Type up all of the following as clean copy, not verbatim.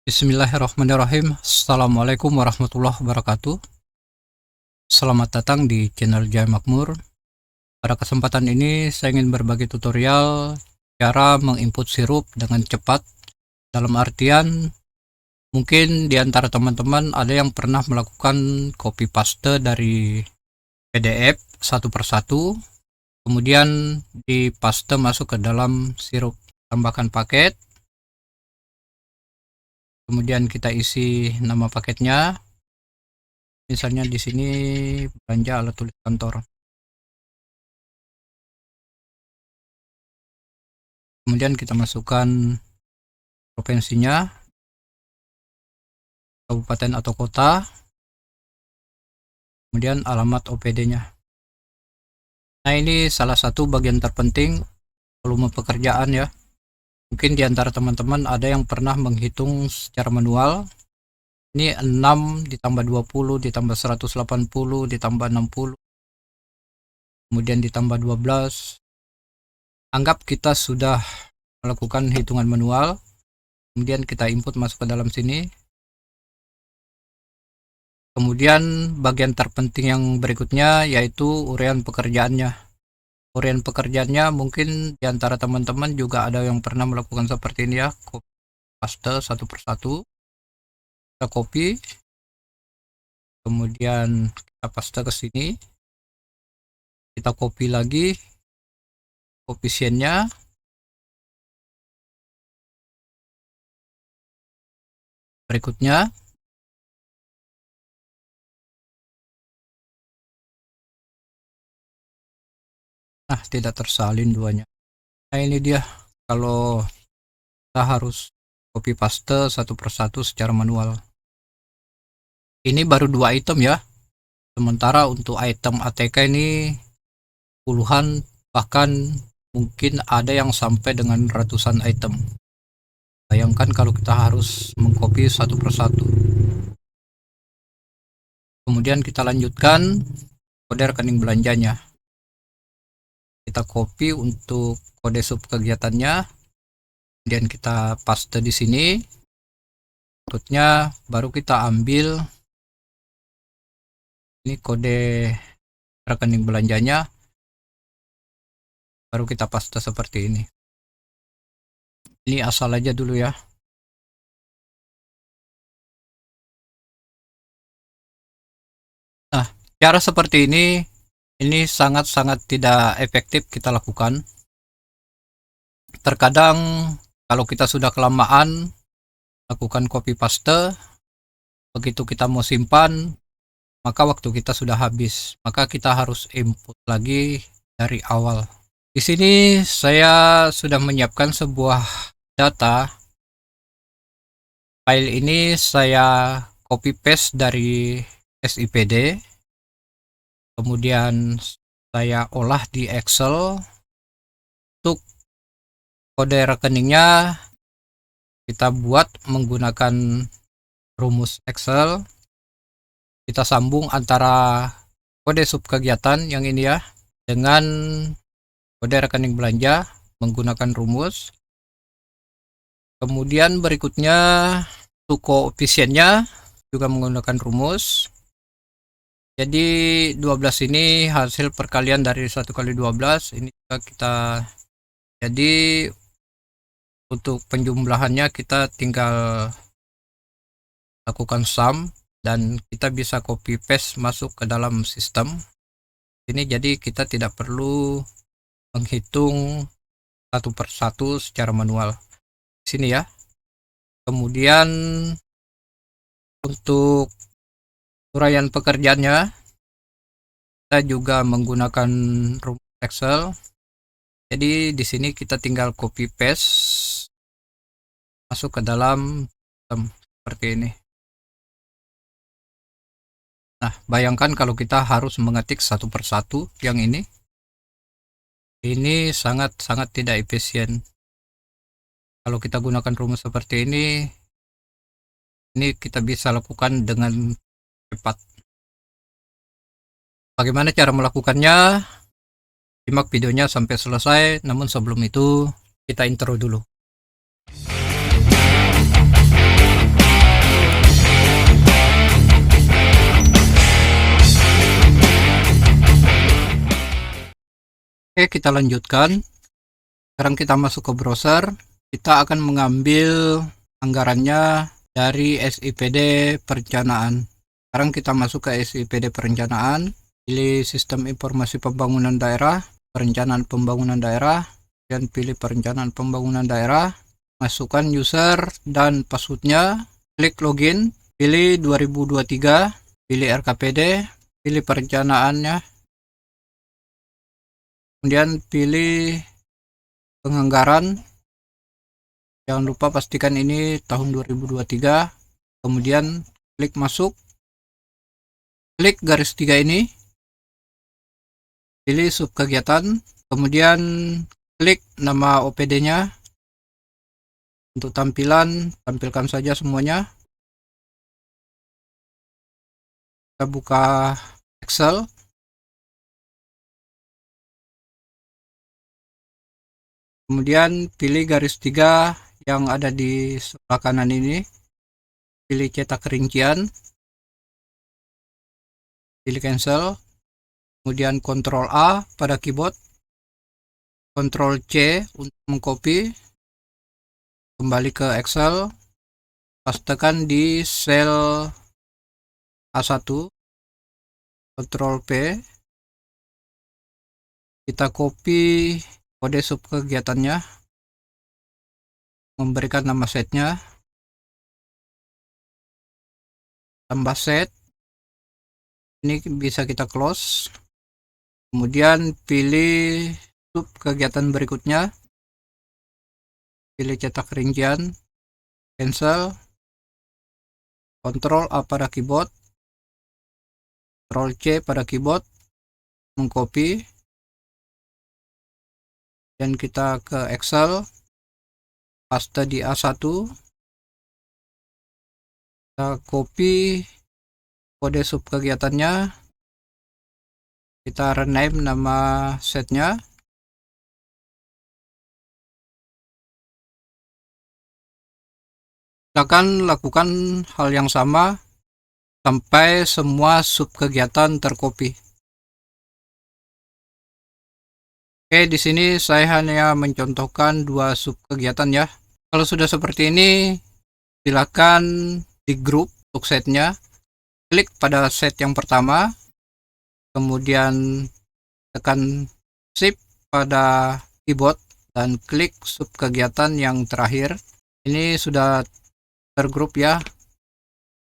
Bismillahirrahmanirrahim. Assalamualaikum warahmatullahi wabarakatuh. Selamat datang di channel Jaya Makmur. Pada kesempatan ini saya ingin berbagi tutorial cara menginput sirup dengan cepat. Dalam artian mungkin di antara teman-teman ada yang pernah melakukan copy paste dari PDF satu persatu, kemudian dipaste masuk ke dalam sirup. Tambahkan paket, kemudian kita isi nama paketnya, misalnya di sini belanja alat tulis kantor. Kemudian kita masukkan provinsinya, kabupaten atau kota, kemudian alamat OPD-nya. Nah, ini salah satu bagian terpenting volume pekerjaan ya. Mungkin di antara teman-teman ada yang pernah menghitung secara manual. Ini 6 ditambah 20 ditambah 180 ditambah 60, kemudian ditambah 12. Anggap kita sudah melakukan hitungan manual, kemudian kita input masuk ke dalam sini. Kemudian bagian terpenting yang berikutnya yaitu uraian pekerjaannya. Uraian pekerjaannya mungkin di antara teman-teman juga ada yang pernah melakukan seperti ini ya, copy paste satu persatu. Kita copy, kemudian kita paste ke sini, kita copy lagi koefisiennya, berikutnya tidak tersalin duanya. Nah, ini dia kalau kita harus copy paste satu persatu secara manual. Ini baru 2 item ya, sementara untuk item ATK ini puluhan, bahkan mungkin ada yang sampai dengan ratusan item. Bayangkan kalau kita harus mengcopy satu persatu. Kemudian kita lanjutkan kode rekening belanjanya. Kita copy untuk kode sub kegiatannya, kemudian kita paste di sini. Berikutnya baru kita ambil ini kode rekening belanjanya, baru kita paste seperti ini. Ini asal aja dulu ya. Nah, cara seperti ini sangat-sangat tidak efektif kita lakukan. Terkadang kalau kita sudah kelamaan lakukan copy paste, begitu kita mau simpan maka waktu kita sudah habis, maka kita harus input lagi dari awal. Di sini saya sudah menyiapkan sebuah data. File ini saya copy paste dari SIPD, kemudian saya olah di Excel. Untuk kode rekeningnya kita buat menggunakan rumus Excel. Kita sambung antara kode sub kegiatan yang ini ya dengan kode rekening belanja menggunakan rumus. Kemudian berikutnya untuk koefisiennya juga menggunakan rumus. Jadi 12 ini hasil perkalian dari 1 kali 12. Ini juga kita, jadi untuk penjumlahannya kita tinggal lakukan sum dan kita bisa copy paste masuk ke dalam sistem ini. Jadi kita tidak perlu menghitung satu persatu secara manual di sini ya. Kemudian untuk uraian pekerjaannya kita juga menggunakan rumus Excel. Jadi di sini kita tinggal copy paste masuk ke dalam sistem seperti ini. Nah, bayangkan kalau kita harus mengetik satu persatu yang ini sangat-sangat tidak efisien. Kalau kita gunakan rumus seperti ini kita bisa lakukan dengan cepat. Bagaimana cara melakukannya? Simak videonya sampai selesai, namun sebelum itu kita intro dulu. Oke, kita lanjutkan. Sekarang kita masuk ke browser. Kita akan mengambil anggarannya dari SIPD perencanaan. Sekarang kita masuk ke SIPD perencanaan, pilih sistem informasi pembangunan daerah, perencanaan pembangunan daerah, dan pilih perencanaan pembangunan daerah. Masukkan user dan passwordnya, klik login, pilih 2023, pilih RKPD, pilih perencanaannya, kemudian pilih penganggaran. Jangan lupa pastikan ini tahun 2023, kemudian klik masuk, klik garis 3 ini, pilih sub kegiatan, kemudian klik nama OPD-nya. Untuk tampilan, tampilkan saja semuanya. Kita buka Excel. Kemudian pilih garis 3 yang ada di sebelah kanan ini. Pilih cetak rincian. Pilih cancel. Kemudian Ctrl A pada keyboard. Ctrl C untuk mengcopy. Kembali ke Excel. Pastekan di sel A1. Ctrl P. Kita copy kode sub kegiatannya, memberikan nama setnya, tambah set. Ini bisa kita close. Kemudian pilih sub kegiatan berikutnya, pilih cetak rincian, cancel, Ctrl A pada keyboard, Ctrl C pada keyboard, mengcopy, dan kita ke Excel, paste di A1, kita copy kode sub kegiatannya, kita rename nama setnya, silakan lakukan hal yang sama sampai semua sub kegiatan tercopy. Oke, di sini saya hanya mencontohkan 2 sub kegiatan ya. Kalau sudah seperti ini, silakan di grup untuk setnya. Klik pada set yang pertama, kemudian tekan shift pada keyboard dan klik sub kegiatan yang terakhir. Ini sudah tergrup ya.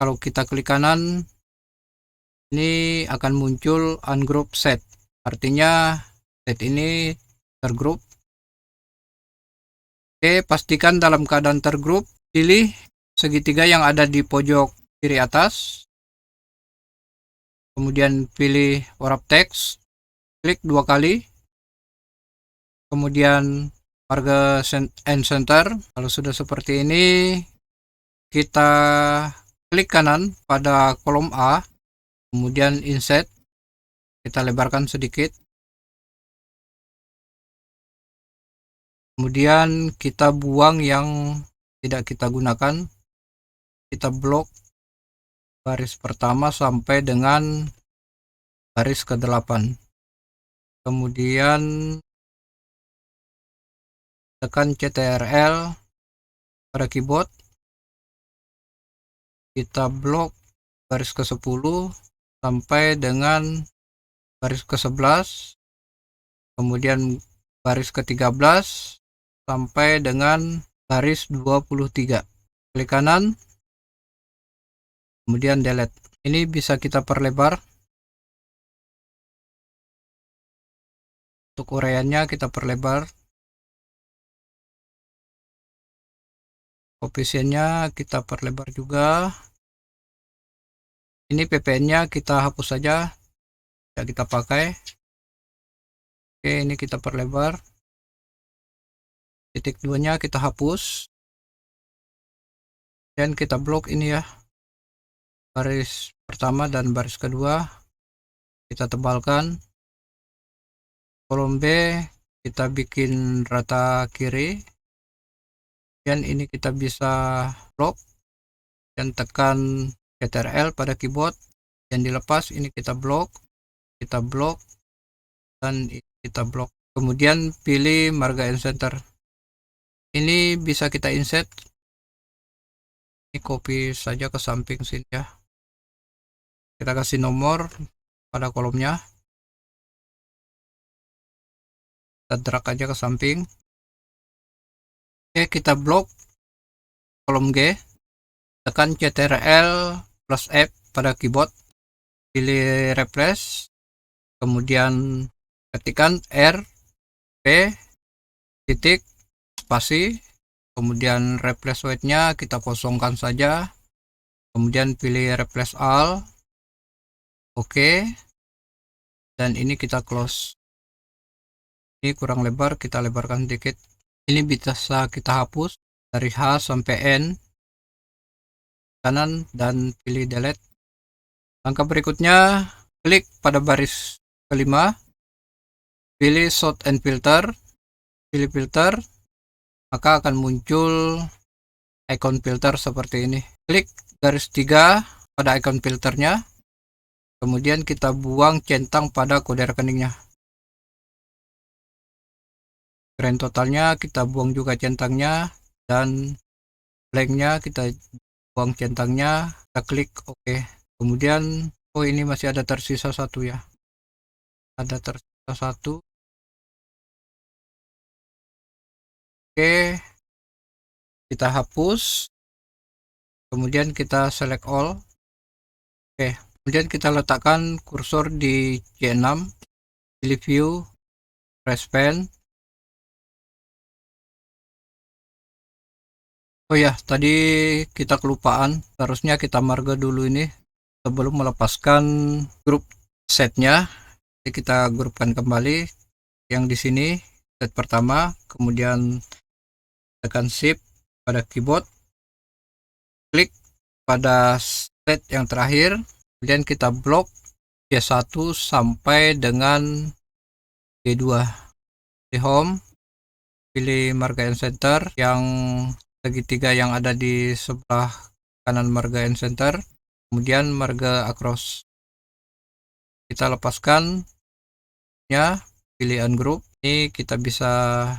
Kalau kita klik kanan, ini akan muncul ungroup set. Artinya set ini tergrup. Oke, pastikan dalam keadaan tergrup. Pilih segitiga yang ada di pojok kiri atas. Kemudian pilih wrap text. Klik 2 kali. Kemudian marga and center. Kalau sudah seperti ini, kita klik kanan pada kolom A. Kemudian insert. Kita lebarkan sedikit. Kemudian kita buang yang tidak kita gunakan. Kita blok baris pertama sampai dengan baris ke-8. Kemudian tekan CTRL pada keyboard. Kita blok baris ke-10 sampai dengan baris ke-11. Kemudian baris ke-13 sampai dengan baris 23. Klik kanan, kemudian delete. Ini bisa kita perlebar. Untuk uraiannya kita perlebar. Koefisiennya kita perlebar juga. Ini ppn-nya kita hapus saja, tidak kita pakai. Oke, ini kita perlebar. Titik 2-nya kita hapus. Dan kita blok ini ya. Baris pertama dan baris kedua kita tebalkan. Kolom B kita bikin rata kiri. Dan ini kita bisa blok dan tekan CTRL pada keyboard dan dilepas. Ini kita blok dan kita blok. kemudian pilih marga and center. Ini bisa kita insert, ini copy saja ke samping sini ya, kita kasih nomor pada kolomnya, kita drag aja ke samping. Oke, kita blok kolom G, tekan Ctrl plus F pada keyboard, pilih replace, kemudian ketikkan R P titik spasi, kemudian replace weight-nya kita kosongkan saja, kemudian pilih replace all, oke, dan ini kita close. Ini kurang lebar, kita lebarkan sedikit. Ini bisa kita hapus dari H sampai N kanan dan pilih delete. Langkah berikutnya, klik pada baris kelima, pilih sort and filter, pilih filter, maka akan muncul icon filter seperti ini. Klik garis 3 pada icon filternya, kemudian kita buang centang pada kode rekeningnya. Grand totalnya kita buang juga centangnya, dan blanknya kita buang centangnya, kita klik OK. Kemudian ini masih ada tersisa satu ya, ada tersisa satu. Oke, kita hapus, kemudian kita select all. Oke, kemudian kita letakkan kursor di C6, pilih view, press pen. Oh ya, tadi kita kelupaan, harusnya kita marga dulu ini sebelum melepaskan grup setnya. Jadi kita grupkan kembali yang di sini, set pertama, kemudian tekan shift pada keyboard, klik pada set yang terakhir, kemudian kita blok C1 sampai dengan G2. Di home, pilih marga and center yang segitiga yang ada di sebelah kanan marga and center, kemudian marga across. Kita lepaskan ya, pilih ungroup. Ini kita bisa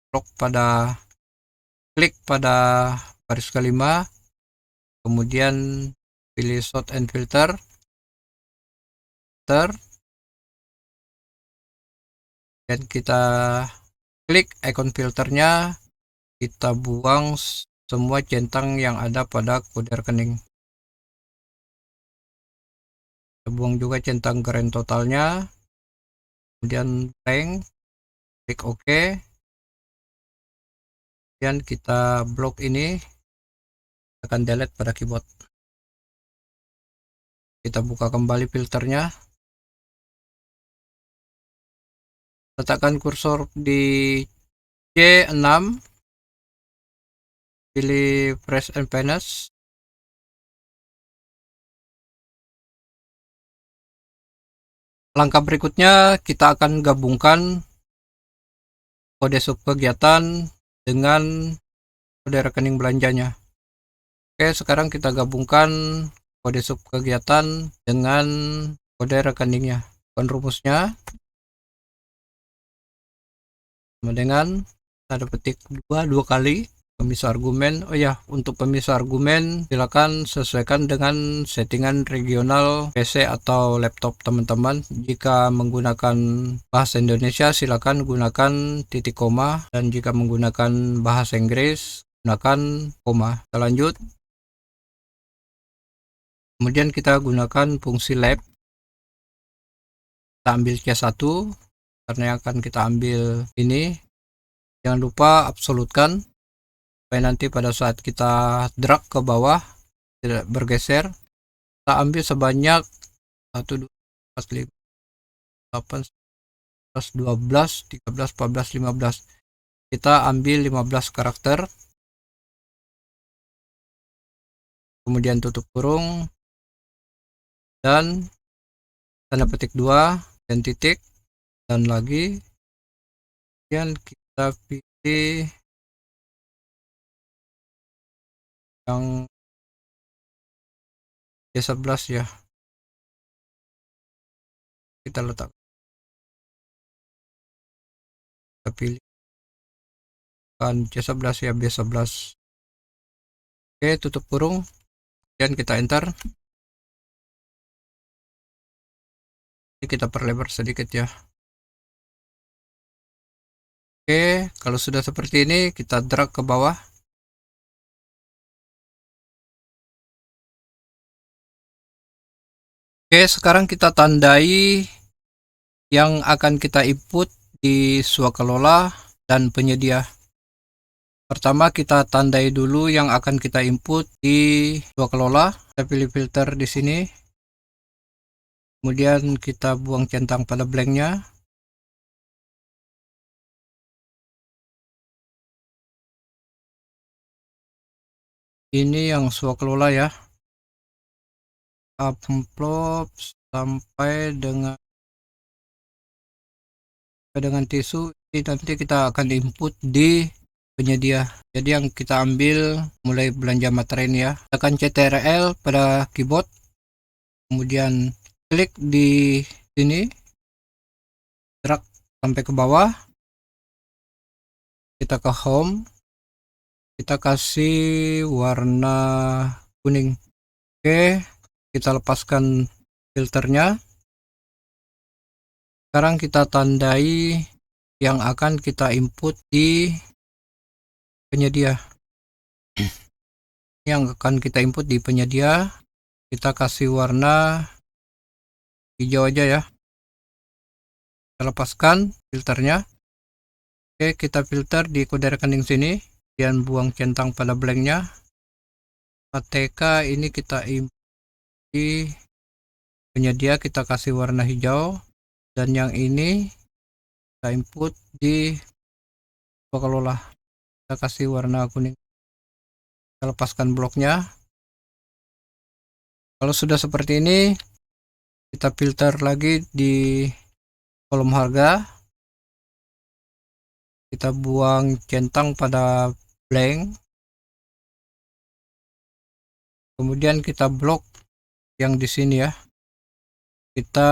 blok pada, klik pada baris kelima, kemudian pilih sort and filter, dan kita klik icon filternya, kita buang semua centang yang ada pada kode rekening. Kita buang juga centang grand totalnya, kemudian blank, klik OK, kemudian kita blok ini, tekan delete pada keyboard. Kita buka kembali filternya, letakkan kursor di C6, pilih press and finish. Langkah berikutnya kita akan gabungkan kode sub kegiatan dengan kode rekening belanjanya. Oke, sekarang kita gabungkan kode sub kegiatan dengan kode rekeningnya. Rumusnya sama dengan tanda petik dua kali pemisah argumen. Oh ya, untuk pemisah argumen silakan sesuaikan dengan settingan regional PC atau laptop teman-teman. Jika menggunakan bahasa Indonesia silakan gunakan titik koma, dan jika menggunakan bahasa Inggris gunakan koma. Kita lanjut. Kemudian kita gunakan fungsi lab. Kita ambil C1 karena akan kita ambil ini. Jangan lupa absolutkan supaya nanti pada saat kita drag ke bawah tidak bergeser. Kita ambil sebanyak 1 2 4 5 8 11 12 13 14 15. Kita ambil 15 karakter, kemudian tutup kurung dan tanda petik 2 dan titik, dan lagi, kemudian kita pilih yang C11 ya, kita letak. kita pilih kan C11 ya, B11. Oke, tutup kurung dan kita enter. Ini kita perlebar sedikit ya. Oke, kalau sudah seperti ini kita drag ke bawah. Oke, sekarang kita tandai yang akan kita input di swakelola dan penyedia. Pertama kita tandai dulu yang akan kita input di swakelola. Kita pilih filter di sini. Kemudian kita buang centang pada blanknya. Ini yang swakelola ya. Amplop sampai dengan tisu. Ini nanti kita akan input di penyedia. Jadi yang kita ambil mulai belanja materai ya. Tekan CTRL pada keyboard. Kemudian klik di sini. Drag sampai ke bawah. Kita ke home. Kita kasih warna kuning. Oke, kita lepaskan filternya. Sekarang kita tandai yang akan kita input di penyedia. Yang akan kita input di penyedia, kita kasih warna hijau aja ya. Kita lepaskan filternya. Oke, kita filter di kode rekening sini dan buang centang pada blanknya. ATK ini kita input di penyedia, kita kasih warna hijau. Dan yang ini kita input di swakelola, kita kasih warna kuning. Kita lepaskan bloknya. Kalau sudah seperti ini, kita filter lagi di kolom harga. Kita buang centang pada blank. Kemudian kita blok yang di sini ya. Kita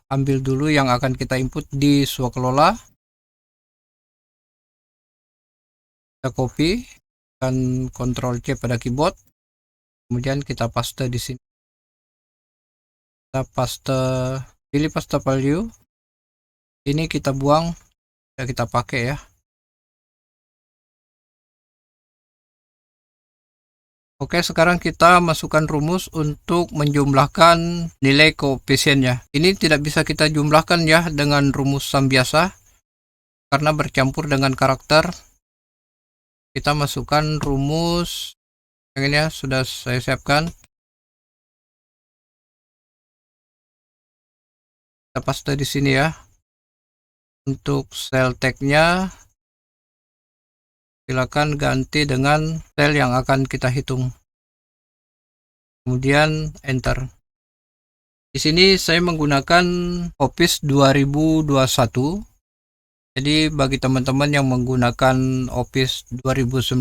ambil dulu yang akan kita input di swakelola. Kita copy dan Ctrl C pada keyboard. Kemudian kita paste di sini. Kita paste, pilih paste value. Ini kita buang, ya kita pakai ya. Oke, sekarang kita masukkan rumus untuk menjumlahkan nilai koefisiennya. Ini tidak bisa kita jumlahkan ya dengan rumus sum biasa karena bercampur dengan karakter. Kita masukkan rumus yang ini ya, sudah saya siapkan. Kita paste di sini ya. Untuk sel tag-nya silakan ganti dengan sel yang akan kita hitung. Kemudian enter. Di sini saya menggunakan Office 2021. Jadi bagi teman-teman yang menggunakan Office 2019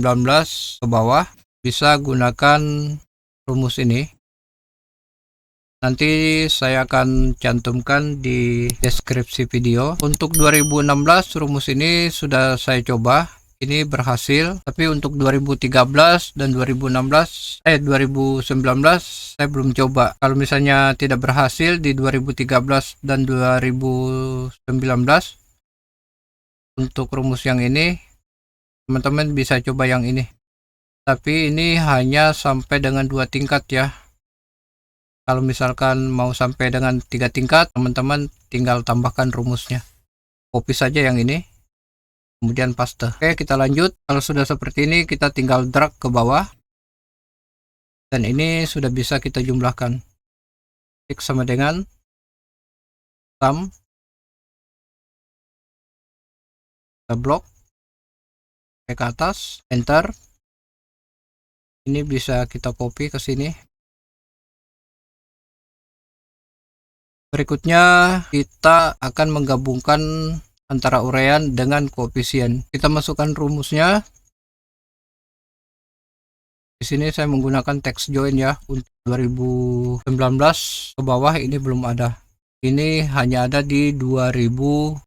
ke bawah bisa gunakan rumus ini. Nanti saya akan cantumkan di deskripsi video. Untuk 2016 rumus ini sudah saya coba. Ini berhasil, tapi untuk 2013 dan 2019 saya belum coba. Kalau misalnya tidak berhasil di 2013 dan 2019 untuk rumus yang ini, teman-teman bisa coba yang ini. Tapi ini hanya sampai dengan 2 tingkat ya. Kalau misalkan mau sampai dengan 3 tingkat, teman-teman tinggal tambahkan rumusnya. Copy saja yang ini. Kemudian paste. Oke, kita lanjut. Kalau sudah seperti ini, kita tinggal drag ke bawah. Dan ini sudah bisa kita jumlahkan. X sama dengan sum. Kita blok. Ke atas. Enter. Ini bisa kita copy ke sini. Berikutnya, kita akan menggabungkan antara uraian dengan koefisien. Kita masukkan rumusnya. Di sini saya menggunakan text join ya. Untuk 2019 ke bawah ini belum ada. ini hanya ada di 2021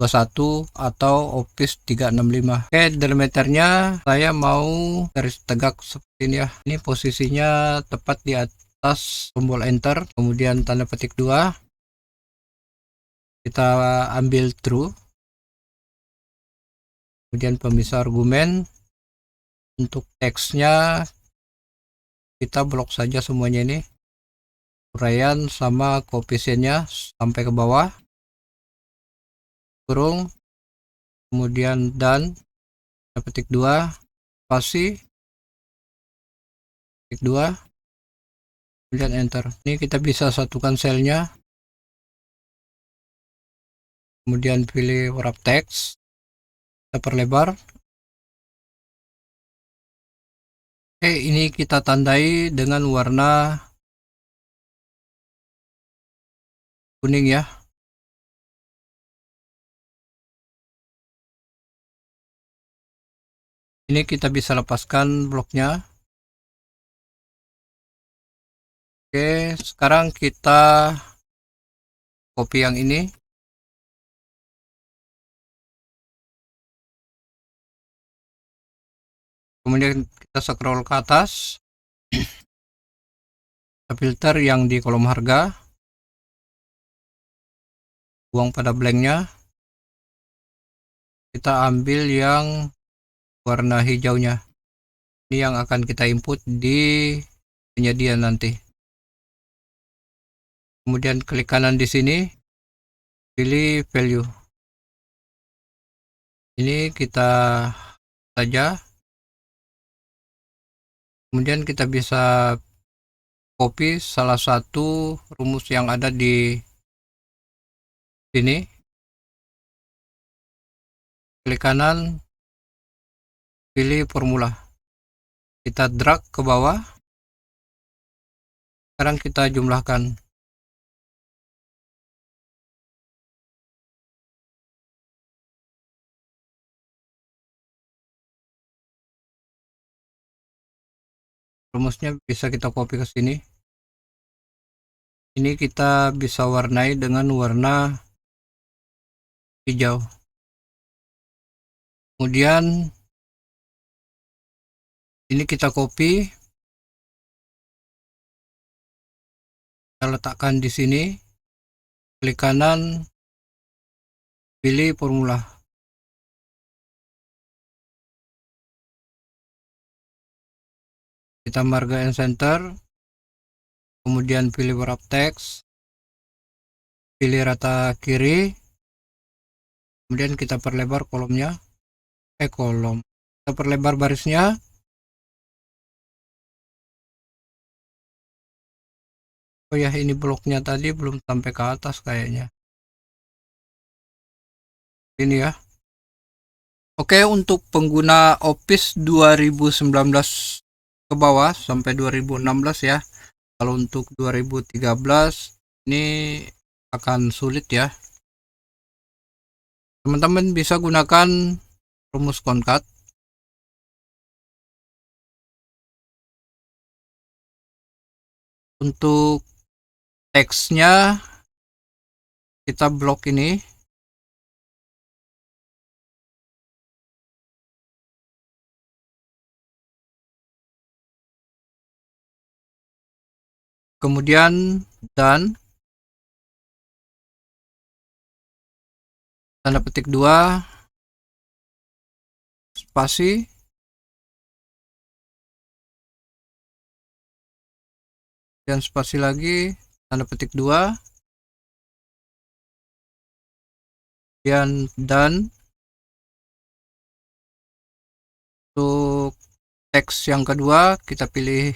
atau Office 365. Oke, delimiternya saya mau garis tegak seperti ini ya. Ini posisinya tepat di atas tombol enter, kemudian tanda petik 2. Kita ambil true. Kemudian pemisah argumen. Untuk teksnya kita blok saja semuanya ini. Uraian sama koefisiennya sampai ke bawah, kurung, kemudian dan petik 2 spasi petik 2 kemudian enter. Ini kita bisa satukan selnya, kemudian pilih wrap text, kita perlebar. Ini kita tandai dengan warna kuning ya. Ini kita bisa lepaskan bloknya. Oke, sekarang kita copy yang ini. Kemudian kita scroll ke atas. Kita filter yang di kolom harga. Buang pada blanknya. Kita ambil yang warna hijaunya. Ini yang akan kita input di penyedia nanti. Kemudian klik kanan di sini, pilih value. Ini kita saja. Kemudian kita bisa copy salah satu rumus yang ada di sini. Klik kanan, pilih formula. Kita drag ke bawah. Sekarang kita jumlahkan. Rumusnya bisa kita copy ke sini. Ini kita bisa warnai dengan warna hijau. Kemudian ini kita copy, kita letakkan di sini. Klik kanan, pilih formula. Kita marga and center, kemudian pilih wrap text, pilih rata kiri, kemudian kita perlebar kolomnya, kolom. Kita perlebar barisnya. Oh ya, ini bloknya tadi belum sampai ke atas kayaknya. Ini ya. Oke, untuk pengguna Office 2019 ke bawah sampai 2016 ya. Kalau untuk 2013 ini akan sulit ya. Teman-teman bisa gunakan rumus concat. Untuk teksnya kita blok ini. Kemudian dan tanda petik 2 spasi, dan spasi lagi, tanda petik 2 dan untuk teks yang kedua kita pilih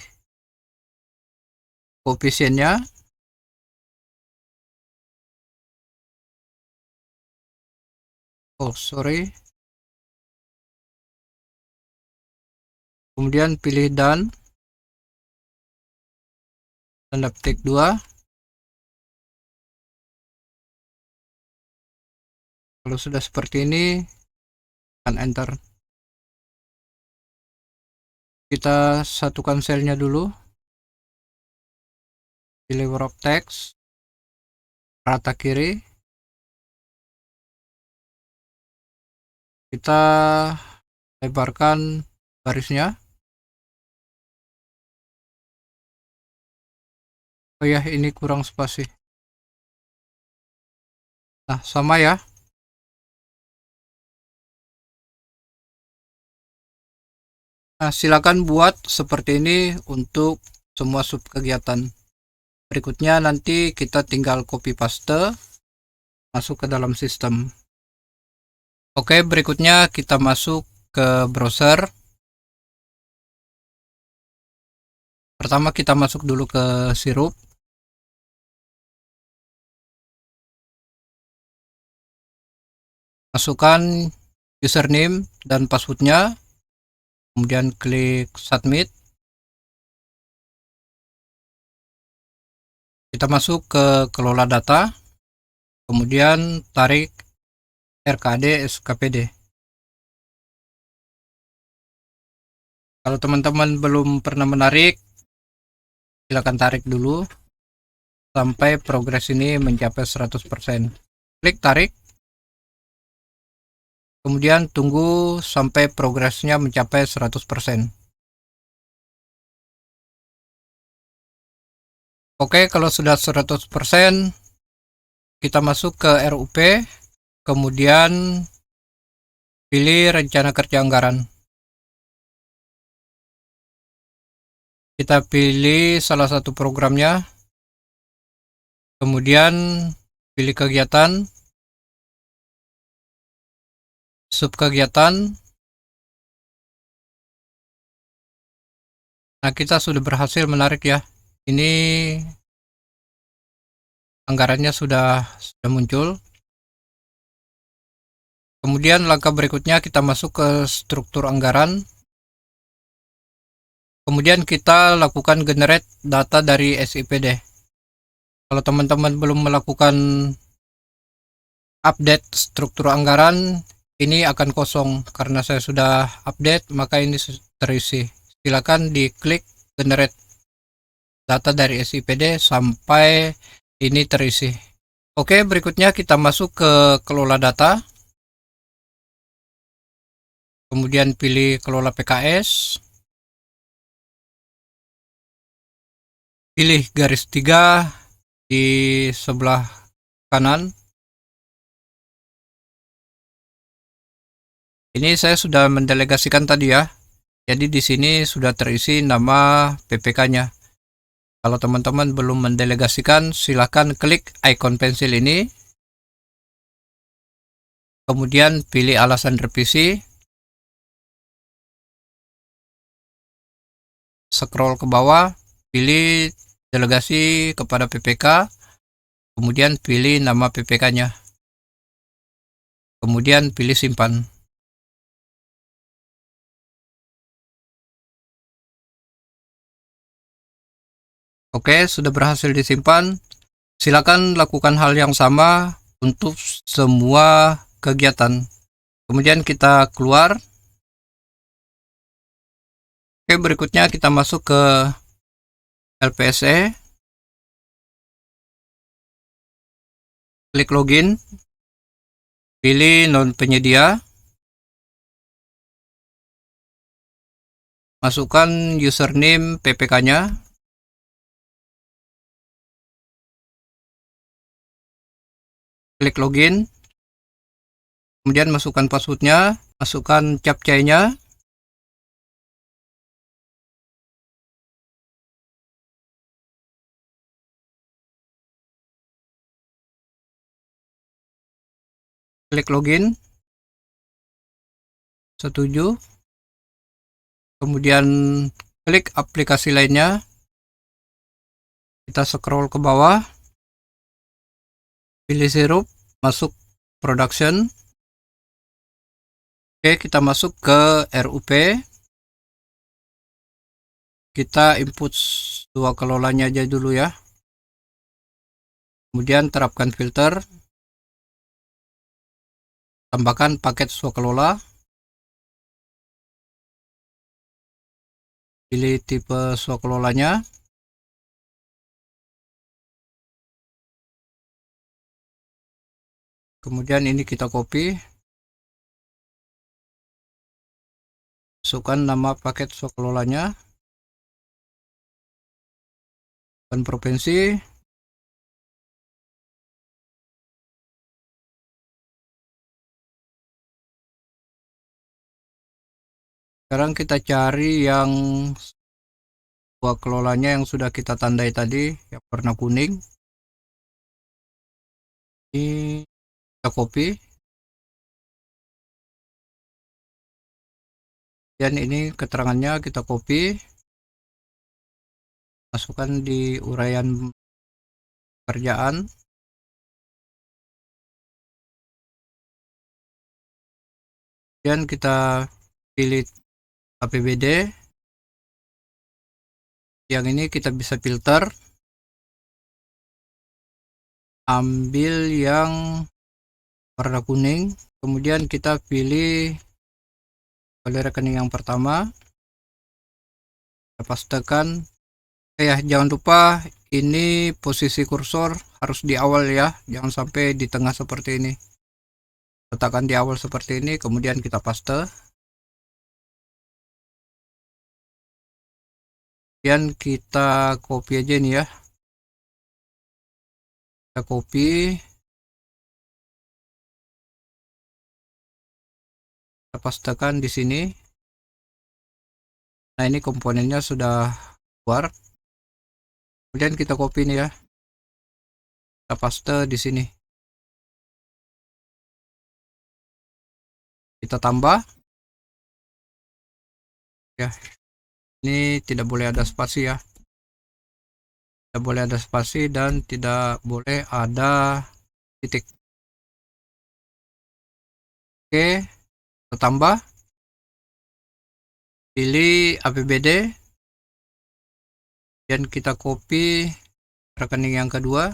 koefisiennya. Sorry. Kemudian pilih dan tanda petik 2. Kalau sudah seperti ini, tekan enter. Kita satukan selnya dulu. Pilih wrap text. rata kiri. Kita lebarkan garisnya. Oh ya, ini kurang spasi. Nah, sama ya. Nah, silakan buat seperti ini untuk semua sub kegiatan. Berikutnya nanti kita tinggal copy paste masuk ke dalam sistem. Oke, berikutnya kita masuk ke browser. Pertama kita masuk dulu ke sirup. Masukkan username dan passwordnya. Kemudian klik submit. Kita masuk ke kelola data. Kemudian tarik RKD SKPD. Kalau teman-teman belum pernah menarik, silakan tarik dulu sampai progres ini mencapai 100%. Klik tarik. Kemudian tunggu sampai progresnya mencapai 100%. Oke, kalau sudah 100%, kita masuk ke RUP, kemudian pilih rencana kerja anggaran. Kita pilih salah satu programnya, kemudian pilih kegiatan, sub kegiatan. Nah, kita sudah berhasil menarik ya. Ini anggarannya sudah muncul. Kemudian langkah berikutnya kita masuk ke struktur anggaran. Kemudian kita lakukan generate data dari SIPD. Kalau teman-teman belum melakukan update struktur anggaran, ini akan kosong. Karena saya sudah update, maka ini terisi. Silakan diklik generate data dari SIPD sampai ini terisi. Oke, berikutnya kita masuk ke kelola data. Kemudian pilih kelola PKS. Pilih garis 3 di sebelah kanan. Ini saya sudah mendelegasikan tadi ya. Jadi di sini sudah terisi nama PPK-nya. Kalau teman-teman belum mendelegasikan, silakan klik icon pensil ini. Kemudian pilih alasan revisi. Scroll ke bawah, pilih delegasi kepada PPK. Kemudian pilih nama PPK-nya. Kemudian pilih simpan. Oke, sudah berhasil disimpan. Silakan lakukan hal yang sama untuk semua kegiatan. Kemudian kita keluar. Oke, berikutnya kita masuk ke LPSE. Klik login. Pilih non penyedia. Masukkan username PPK-nya. Klik login. Kemudian masukkan passwordnya. Masukkan captcha-nya. Klik login. Setuju. Kemudian klik aplikasi lainnya. Kita scroll ke bawah. Pilih sirup. Masuk production. Oke, kita masuk ke RUP. Kita input dua kelolanya aja dulu ya. Kemudian terapkan filter. Tambahkan paket swakelola. Pilih tipe swakelolanya. Kemudian ini kita copy, masukkan nama paket swakelolanya dan provinsi. Sekarang kita cari yang swakelolanya yang sudah kita tandai tadi, yang warna kuning. Ini kita copy. Dan ini keterangannya kita copy, masukkan di uraian pekerjaan. Dan kita pilih APBD. Yang ini kita bisa filter, ambil yang warna kuning, kemudian kita pilih kembali rekening yang pertama, kita pastekan. Ya, jangan lupa ini posisi kursor harus di awal ya, jangan sampai di tengah seperti ini. Letakkan di awal seperti ini, kemudian kita paste. Kemudian kita copy aja nih ya, kita copy, kita pastekan di sini. Nah, ini komponennya sudah keluar. Kemudian kita copy nih ya, kita paste di sini, kita tambah ya. Ini tidak boleh ada spasi ya, tidak boleh ada spasi dan tidak boleh ada titik. Oke, kita tambah, pilih APBD, dan kita copy rekening yang kedua.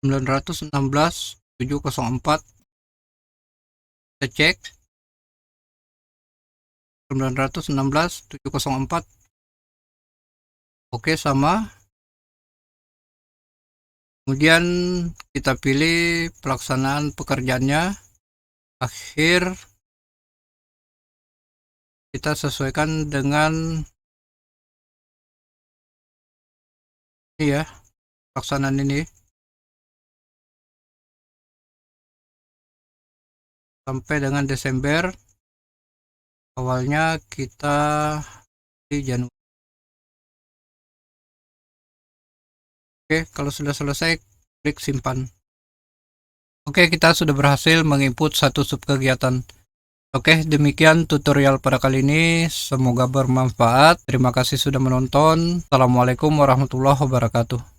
(916.704) kita cek 916.704. Oke, sama. Kemudian kita pilih pelaksanaan pekerjaannya, akhir kita sesuaikan dengan ini ya, pelaksanaan ini sampai dengan Desember, awalnya kita di Januari. Oke, kalau sudah selesai klik simpan. Oke, kita sudah berhasil menginput satu subkegiatan. Oke, demikian tutorial pada kali ini, semoga bermanfaat. Terima kasih sudah menonton. Assalamualaikum warahmatullahi wabarakatuh.